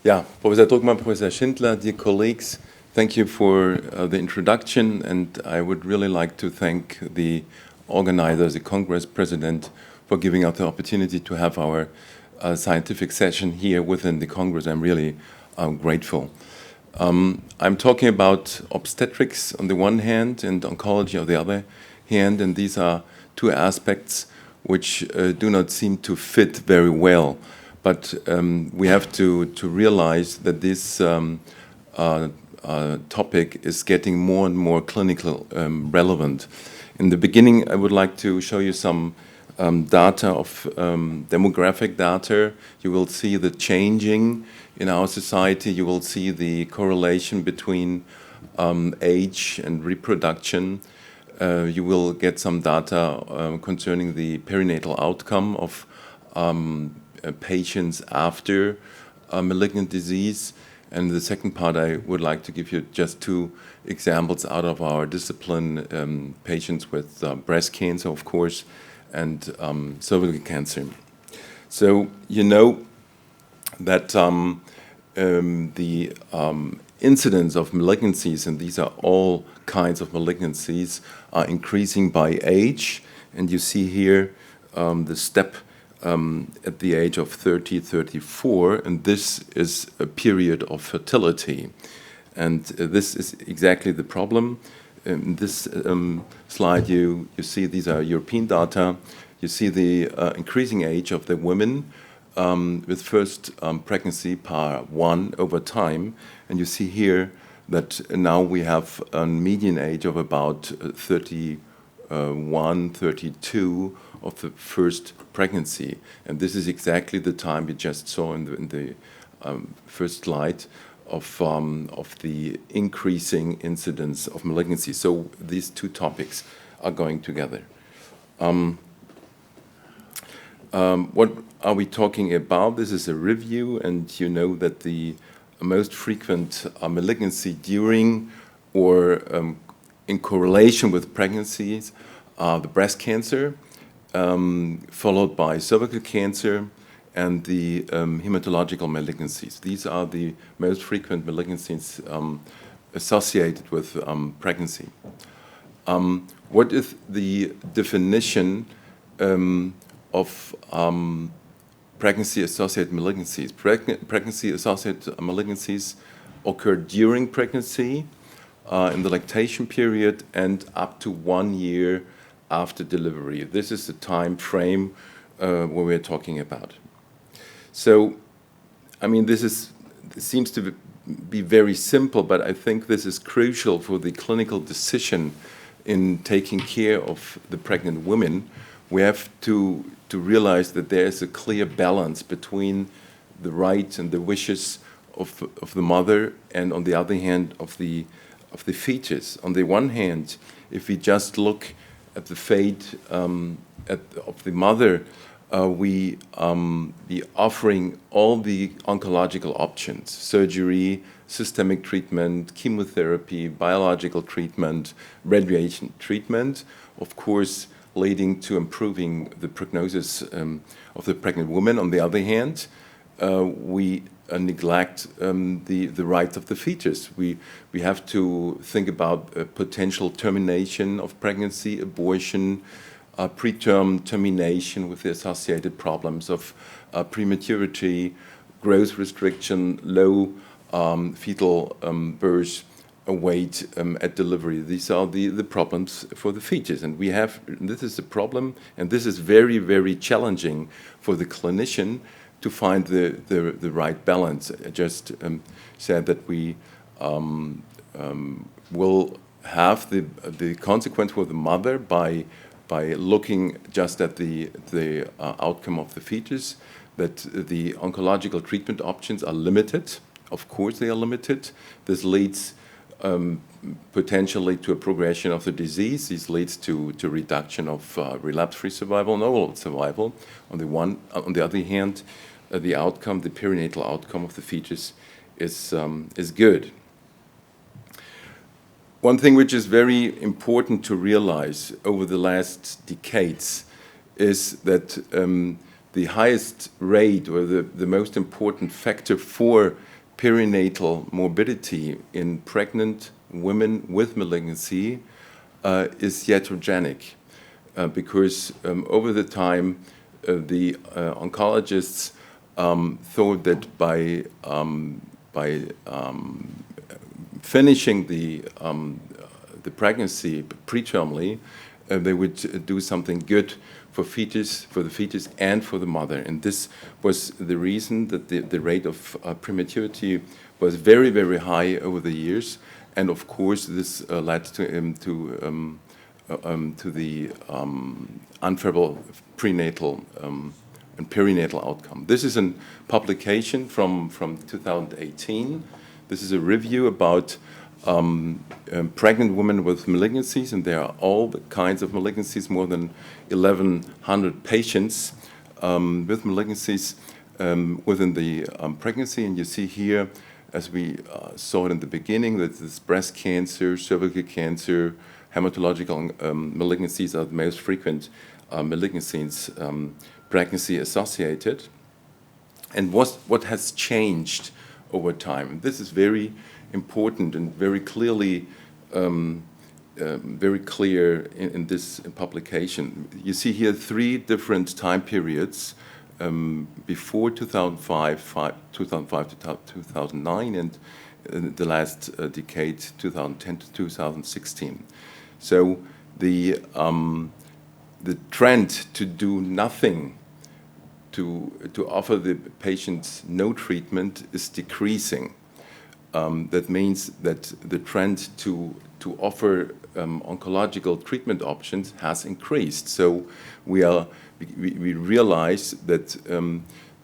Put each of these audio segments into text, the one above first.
Yeah, Professor Druckmann, Professor Schindler, dear colleagues, thank you for the introduction, and I would really like to thank the organizers, the Congress President, for giving us the opportunity to have our scientific session here within the Congress. I'm really grateful. I'm talking about obstetrics on the one hand and oncology on the other hand, and these are two aspects which do not seem to fit very well. But we have to realize that this topic is getting more and more clinical relevant. In the beginning, I would like to show you some data of demographic data. You will see the changing in our society. You will see the correlation between age and reproduction. You will get some data concerning the perinatal outcome of patients after malignant disease. And the second part, I would like to give you just two examples out of our discipline, patients with breast cancer, of course, and cervical cancer. So you know that the incidence of malignancies, and these are all kinds of malignancies, are increasing by age. And you see here the step at the age of 30, 34, and this is a period of fertility. And this is exactly the problem. In this slide, you see these are European data. You see the increasing age of the women with first pregnancy par one over time. And you see here that now we have a median age of about 31, 32 of the first pregnancy. And this is exactly the time we just saw in the first slide of the increasing incidence of malignancy. So these two topics are going together. What are we talking about? This is a review, and you know that the most frequent malignancy during or in correlation with pregnancies are the breast cancer, followed by cervical cancer, and the hematological malignancies. These are the most frequent malignancies associated with pregnancy. What is the definition of pregnancy-associated malignancies? Pregnancy-associated malignancies occur during pregnancy, in the lactation period, and up to 1 year after delivery. This is the time frame what we're talking about. So, I mean, this seems to be very simple, but I think this is crucial for the clinical decision in taking care of the pregnant women. We have to realize that there is a clear balance between the rights and the wishes of the mother, and on the other hand, of the fetus. On the one hand, if we just look at the fate of the mother, we be offering all the oncological options: surgery, systemic treatment, chemotherapy, biological treatment, radiation treatment, of course, leading to improving the prognosis of the pregnant woman. On the other hand, we neglect the rights of the fetus. We have to think about potential termination of pregnancy, abortion, preterm termination with the associated problems of prematurity, growth restriction, low fetal birth weight at delivery. These are the problems for the fetus. And this is a problem, and this is very, very challenging for the clinician to find the right balance. I just said that we will have the consequence for the mother by looking just at the outcome of the fetus, that the oncological treatment options are limited. Of course they are limited. This leads potentially to a progression of the disease. This leads to reduction of relapse-free survival and overall survival. On the other hand, the outcome, the perinatal outcome of the fetus is good. One thing which is very important to realize over the last decades is that the highest rate or the most important factor for perinatal morbidity in pregnant women with malignancy is iatrogenic, because over the time the oncologists thought that by finishing the pregnancy pretermly, they would do something good for the fetus and for the mother. And this was the reason that the rate of prematurity was very, very high over the years. And of course, this led to the unfavorable prenatal and perinatal outcome. This is a publication from 2018. This is a review about pregnant women with malignancies, and there are all kinds of malignancies, more than 1,100 patients with malignancies within the pregnancy. And you see here, as we saw it in the beginning, that this breast cancer, cervical cancer, hematological malignancies are the most frequent malignancies pregnancy associated. And what has changed over time? This is very important and very clearly, very clear in this publication. You see here 3 different time periods before 2005 to 2009, and the last decade, 2010 to 2016. So the trend to do nothing, to offer the patients no treatment, is decreasing. That means that the trend to offer oncological treatment options has increased. So we realize that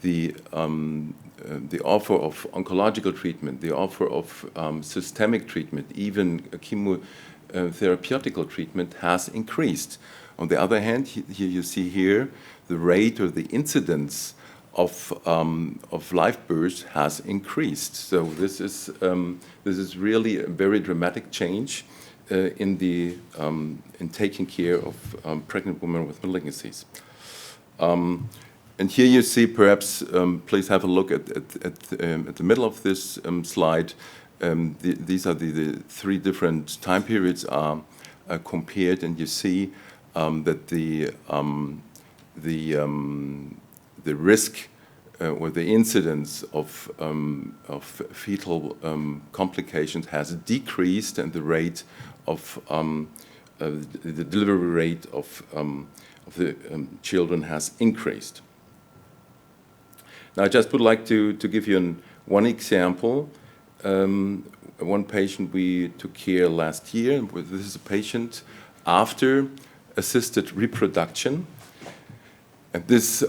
the offer of oncological treatment, the offer of systemic treatment, even chemotherapeutic treatment has increased. On the other hand, here you see here the rate or the incidence of live births has increased. So this is really a very dramatic change in taking care of pregnant women with malignancies. And here you see, perhaps, please have a look at the middle of this slide. These are the 3 different time periods are compared, and you see that the risk or the incidence of fetal complications has decreased, and the rate of the delivery rate of the children has increased. Now, I just would like to give you one example. One patient we took care last year. This is a patient after assisted reproduction. And this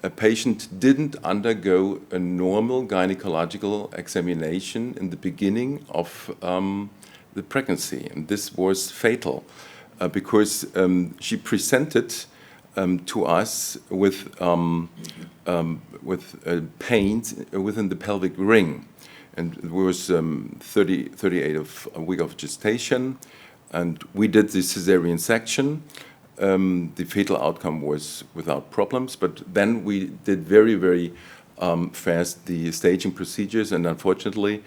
a patient didn't undergo a normal gynecological examination in the beginning of the pregnancy, and this was fatal because she presented to us with pains within the pelvic ring, and it was 38 of a week of gestation, and we did the cesarean section. The fetal outcome was without problems, but then we did very, very fast the staging procedures, and unfortunately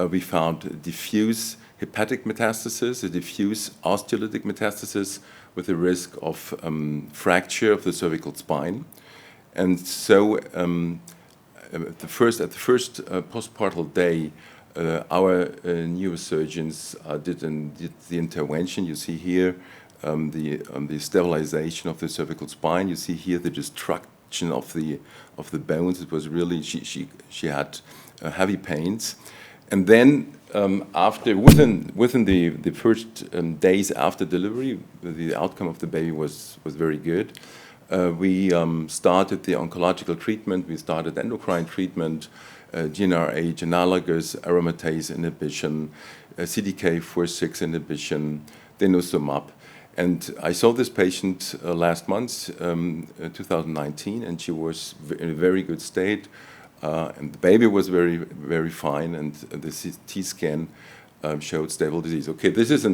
we found diffuse hepatic metastasis, a diffuse osteolytic metastasis with a risk of fracture of the cervical spine. And so at the first postpartal day, our neurosurgeons did the intervention. You see here the stabilization of the cervical spine. You see here the destruction of the bones. It was really, she had heavy pains. And then within the first days after delivery, the outcome of the baby was very good. We started the oncological treatment. We started endocrine treatment, GnRH analogous, aromatase inhibition, CDK4/6 inhibition, denosumab. And I saw this patient last month, 2019, and she was in a very good state. And the baby was very, very fine, and the CT scan showed stable disease. Okay, this is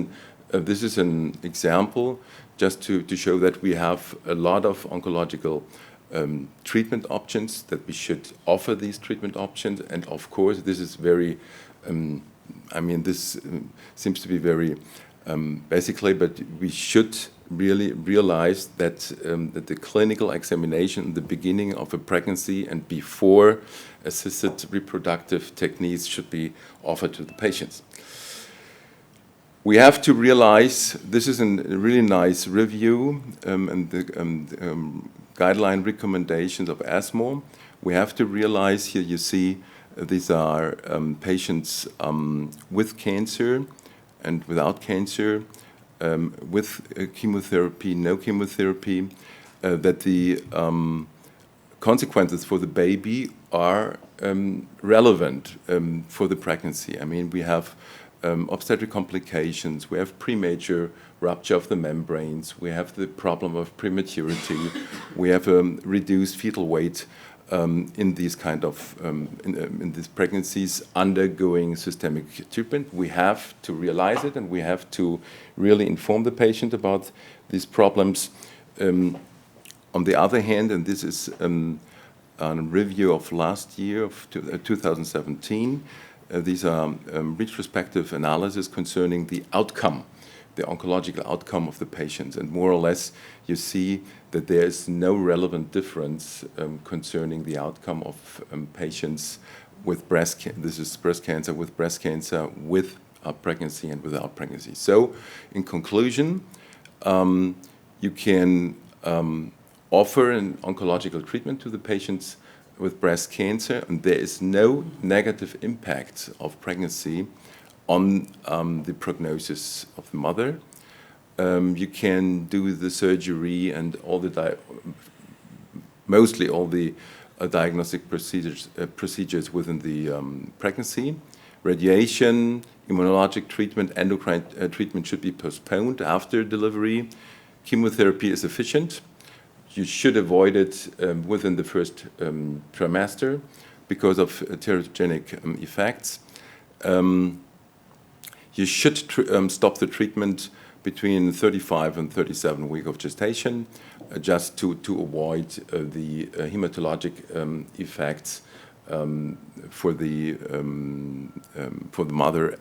an example just to show that we have a lot of oncological treatment options, that we should offer these treatment options. And of course, this is very, this seems to be very basically, but we should really realize that, that the clinical examination in the beginning of a pregnancy and before assisted reproductive techniques should be offered to the patients. We have to realize, this is a really nice review and the guideline recommendations of ESMO. We have to realize, here you see, these are patients with cancer and without cancer, with chemotherapy, no chemotherapy, that the consequences for the baby are relevant for the pregnancy. I mean, we have obstetric complications, we have premature rupture of the membranes, we have the problem of prematurity, we have reduced fetal weight in these kind of in these pregnancies undergoing systemic treatment. We have to realize it, and we have to really inform the patient about these problems. On the other hand, and this is a review of last year, of 2017, these are retrospective analysis concerning the outcome, the oncological outcome of the patients. And more or less, you see that there is no relevant difference concerning the outcome of patients with breast cancer. This is breast cancer, with pregnancy and without pregnancy. So, in conclusion, you can offer an oncological treatment to the patients with breast cancer, and there is no negative impact of pregnancy on the prognosis of the mother. You can do the surgery and all the mostly all the diagnostic procedures within the pregnancy. Radiation, immunologic treatment, endocrine treatment should be postponed after delivery. Chemotherapy is efficient. You should avoid it within the first trimester because of teratogenic effects. You should stop the treatment between 35 and 37 weeks of gestation, just to avoid the hematologic effects for the mother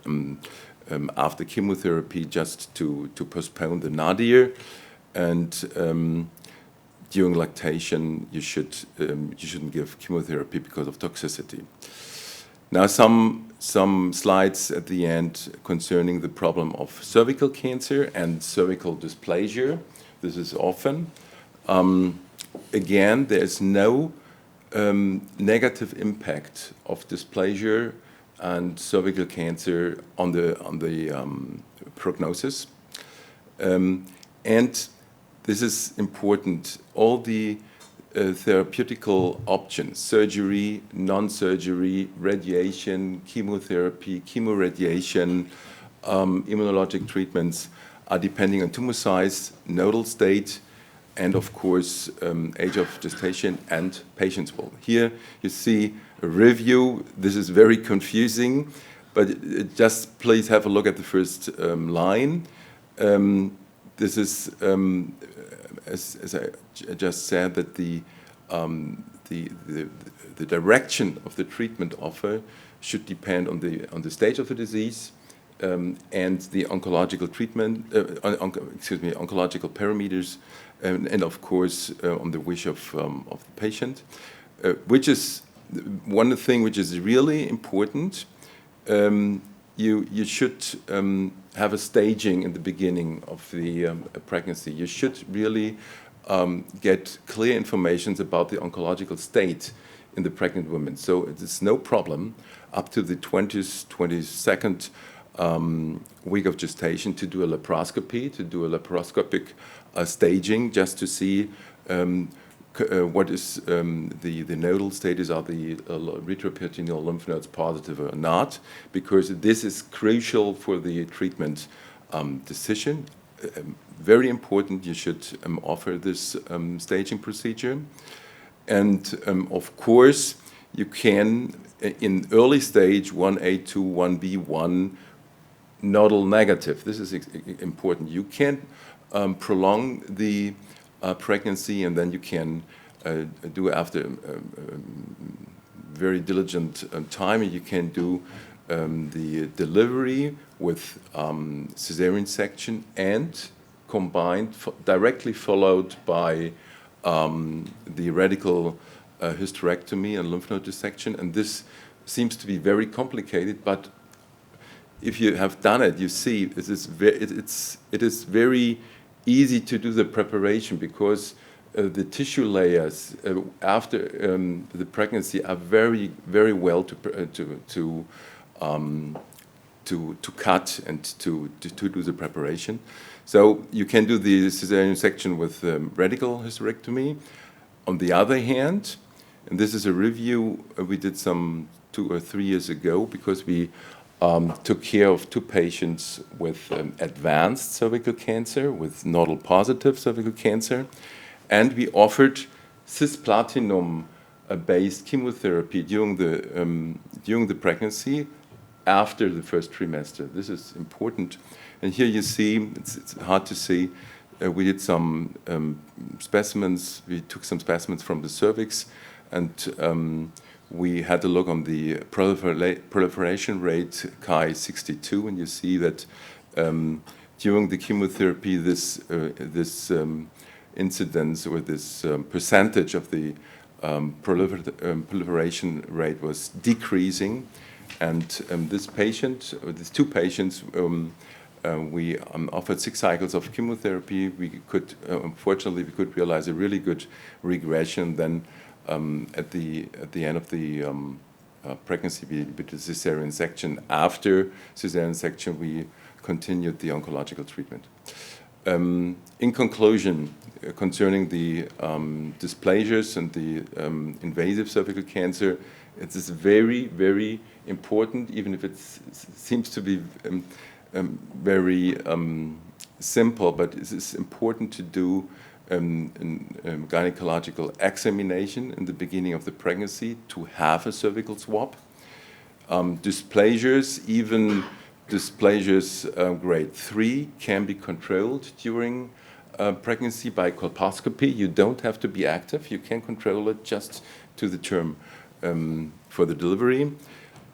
after chemotherapy, just to postpone the nadir. And during lactation, you shouldn't give chemotherapy because of toxicity. Now, some slides at the end concerning the problem of cervical cancer and cervical dysplasia. This is often. Again, there is no negative impact of dysplasia and cervical cancer on the prognosis. And this is important. All the therapeutical options, surgery, non-surgery, radiation, chemotherapy, chemoradiation, immunologic treatments are depending on tumor size, nodal state, and of course, age of gestation and patient's will. Here you see a review. This is very confusing, but just please have a look at the first line. This is, as I just said, that the direction of the treatment offer should depend on the stage of the disease and the oncological treatment, oncological parameters, and of course on the wish of the patient, which is one thing which is really important. You should have a staging in the beginning of the pregnancy. You should really get clear information about the oncological state in the pregnant woman. So it's no problem up to the 20th, 22nd week of gestation to do a laparoscopy, to do a laparoscopic staging, just to see what is the nodal status, are the retroperitoneal lymph nodes positive or not, because this is crucial for the treatment decision. Very important, you should offer this staging procedure. And of course, you can, in early stage 1A, 2, 1B, 1, nodal negative. This is important. You can prolong the pregnancy, and then you can do after very diligent time. You can do the delivery with cesarean section and combined, directly followed by the radical hysterectomy and lymph node dissection. And this seems to be very complicated, but if you have done it, you see it is very easy to do the preparation, because the tissue layers after the pregnancy are very, very well to cut and to do the preparation. So you can do the cesarean section with radical hysterectomy. On the other hand, and this is a review we did some 2 or 3 years ago, because we took care of 2 patients with advanced cervical cancer, with nodal positive cervical cancer, and we offered cisplatinum-based chemotherapy during the pregnancy after the first trimester. This is important. And here you see, it's hard to see, we did some specimens, we took some specimens from the cervix, and we had a look on the proliferation rate, Chi-62, and you see that during the chemotherapy, this incidence, or this percentage of the proliferation rate was decreasing. And this patient, or these 2 patients, we offered 6 cycles of chemotherapy. We could, unfortunately, we could realize a really good regression. Then at the end of the pregnancy, we did a cesarean section. After cesarean section, we continued the oncological treatment. In conclusion, concerning the dysplasias and the invasive cervical cancer, it is very, very important, even if it seems to be very simple, but it is important to do gynecological examination in the beginning of the pregnancy to have a cervical swab. Dysplasias, even dysplasias grade 3, can be controlled during pregnancy by colposcopy. You don't have to be active. You can control it just to the term for the delivery.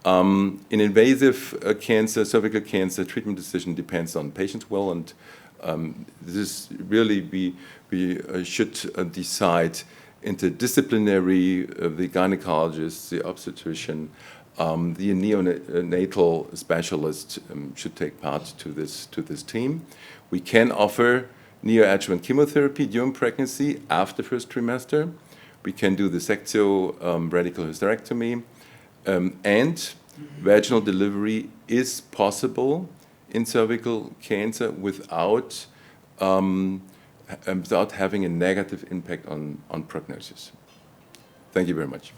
In invasive cancer, cervical cancer, treatment decision depends on patient's will, and this is really, we should decide interdisciplinary, the gynecologist, the obstetrician, the neonatal specialist should take part to this team. We can offer neoadjuvant chemotherapy during pregnancy after first trimester. We can do the sectio radical hysterectomy, and vaginal delivery is possible in cervical cancer without having a negative impact on prognosis. Thank you very much.